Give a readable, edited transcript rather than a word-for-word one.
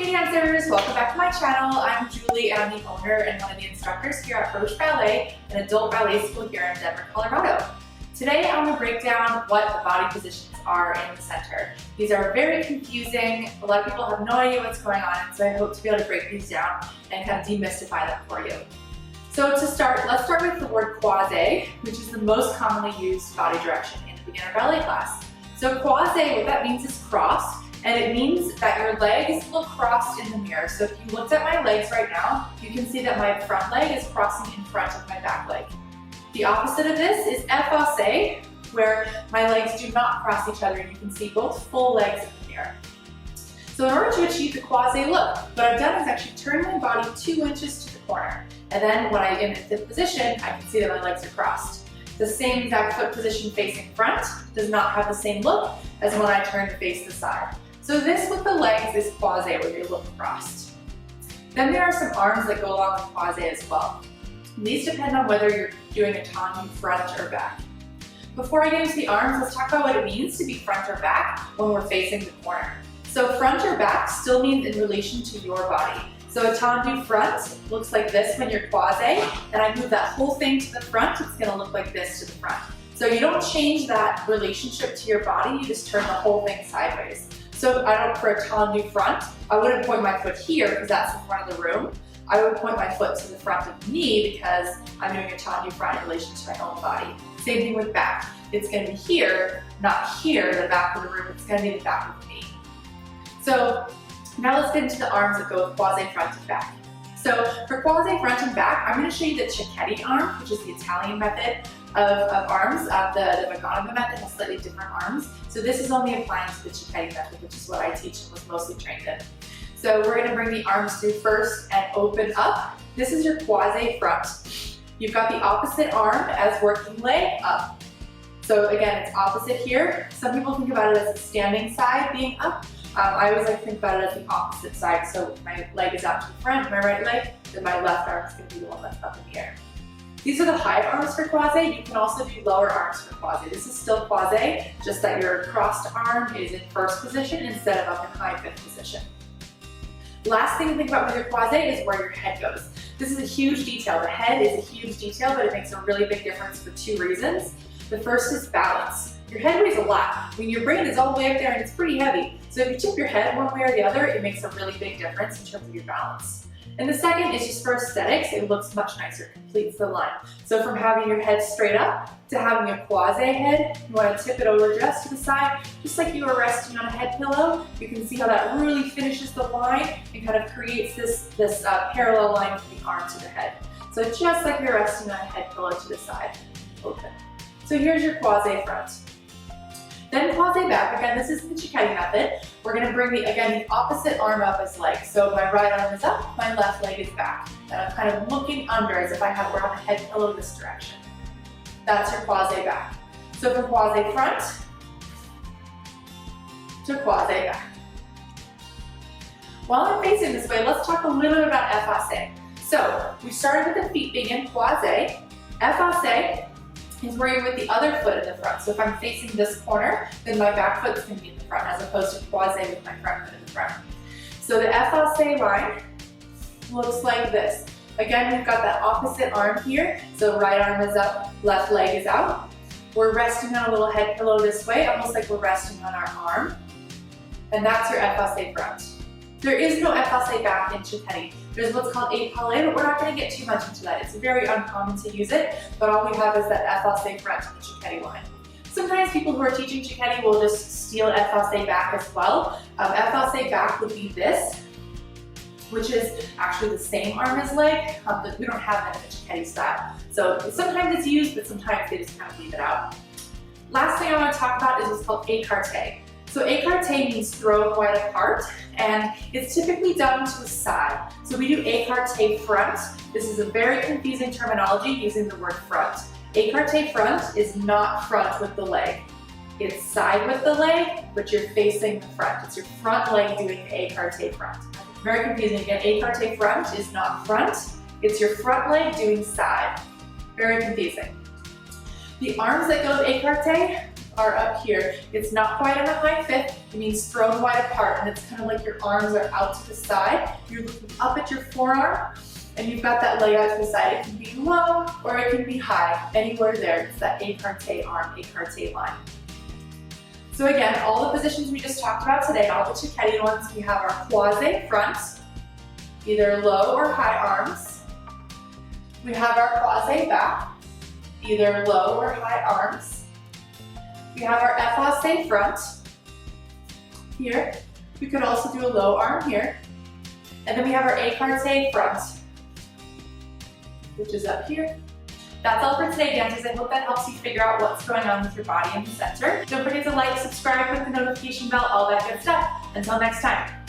Hey dancers, welcome back to my channel. I'm Julie and I'm the owner and one of the instructors here at Broche Ballet, an adult ballet school here in Denver, Colorado. Today I want to break down what the body positions are in the center. These are very confusing. A lot of people have no idea what's going on, so I hope to be able to break these down and kind of demystify them for you. So to start, let's start with the word croisé, which is the most commonly used body direction in the beginner ballet class. So croisé, what that means is crossed. And it means that your legs look crossed in the mirror. So if you looked at my legs right now, you can see that my front leg is crossing in front of my back leg. The opposite of this is effacé, where my legs do not cross each other. You can see both full legs in the mirror. So in order to achieve the croisé look, what I've done is actually turn my body 2 inches to the corner. And then when I'm in the fifth position, I can see that my legs are crossed. The same exact foot position facing front does not have the same look as when I turn to face the side. So this with the legs is croisé, where you look crossed. Then there are some arms that go along with croisé as well. These depend on whether you're doing a tendu front or back. Before I get into the arms, let's talk about what it means to be front or back when we're facing the corner. So front or back still means in relation to your body. So a tendu front looks like this when you're croisé, and I move that whole thing to the front, it's gonna look like this to the front. So you don't change that relationship to your body, you just turn the whole thing sideways. So for a tendu front, I wouldn't point my foot here because that's the front of the room. I would point my foot to the front of the knee because I'm doing a tendu front in relation to my own body. Same thing with back. It's going to be here, not here, the back of the room. It's going to be the back of the knee. So now let's get into the arms that go with croisé front and back. So for croisé front and back, I'm going to show you the cecchetti arm, which is the Italian method of arms. The Grownups method has slightly different arms. So this is only applying to the cecchetti method, which is what I teach and was mostly trained in. So we're going to bring the arms through first and open up. This is your croisé front. You've got the opposite arm as working leg up. So again, it's opposite here. Some people think about it as the standing side being up. I always like to think about it as the opposite side. So my leg is out to the front, my right leg, then my left arm is going to be the one that's up in the air. These are the high arms for croisé. You can also do lower arms for croisé. This is still croisé, just that your crossed arm is in first position instead of up in high fifth position. Last thing to think about with your croisé is where your head goes. This is a huge detail. The head is a huge detail, but it makes a really big difference for 2 reasons. The first is balance. Your head weighs a lot. I mean, your brain is all the way up there and it's pretty heavy. So if you tip your head one way or the other, it makes a really big difference in terms of your balance. And the second is just for aesthetics, it looks much nicer, it completes the line. So from having your head straight up to having a croisé head, you want to tip it over just to the side, just like you were resting on a head pillow. You can see how that really finishes the line and kind of creates this parallel line from the arm to the head. So just like you're resting on a head pillow to the side, open. So here's your croisé front. Then croisé back, again, this is the cecchetti method. We're gonna bring the opposite arm up as leg. So my right arm is up, my left leg is back. And I'm kind of looking under as if we're on a head pillow this direction. That's your croisé back. So from croisé front to croisé back. While I'm facing this way, let's talk a little bit about effacé. So we started with the feet being in croisé. Effacé is where you're with the other foot in the front. So if I'm facing this corner, then my back foot is going to be in the front as opposed to croisé with my front foot in the front. So the effacé line looks like this. Again, we've got that opposite arm here. So right arm is up, left leg is out. We're resting on a little head pillow this way, almost like we're resting on our arm. And that's your effacé front. There is no effacé back in cecchetti. There's what's called épaulé, but we're not going to get too much into that. It's very uncommon to use it, but all we have is that effacé front and the cecchetti line. Sometimes people who are teaching cecchetti will just steal effacé back as well. Effacé back would be this, which is actually the same arm as leg, but we don't have that in the cecchetti style. So sometimes it's used, but sometimes they just kind of leave it out. Last thing I want to talk about is what's called écarté. So écarté means throw quite apart, and it's typically done to the side. So we do écarté front. This is a very confusing terminology using the word front. Écarté front is not front with the leg. It's side with the leg, but you're facing the front. It's your front leg doing the écarté front. Very confusing. Again, écarté front is not front. It's your front leg doing side. Very confusing. The arms that go to écarté are up here. It's not quite on a high fifth. It means thrown wide apart, and it's kind of like your arms are out to the side. You're looking up at your forearm, and you've got that leg out to the side. It can be low or it can be high. Anywhere there, it's that écarté arm, écarté line. So again, all the positions we just talked about today, all the chiquetti ones, we have our Croisé Front, either low or high arms. We have our Croisé Back, either low or high arms. We have our Effacé Front here. We could also do a low arm here. And then we have our Ecarté Front, which is up here. That's all for today, dancers. I hope that helps you figure out what's going on with your body in the center. Don't forget to like, subscribe, click the notification bell, all that good stuff. Until next time.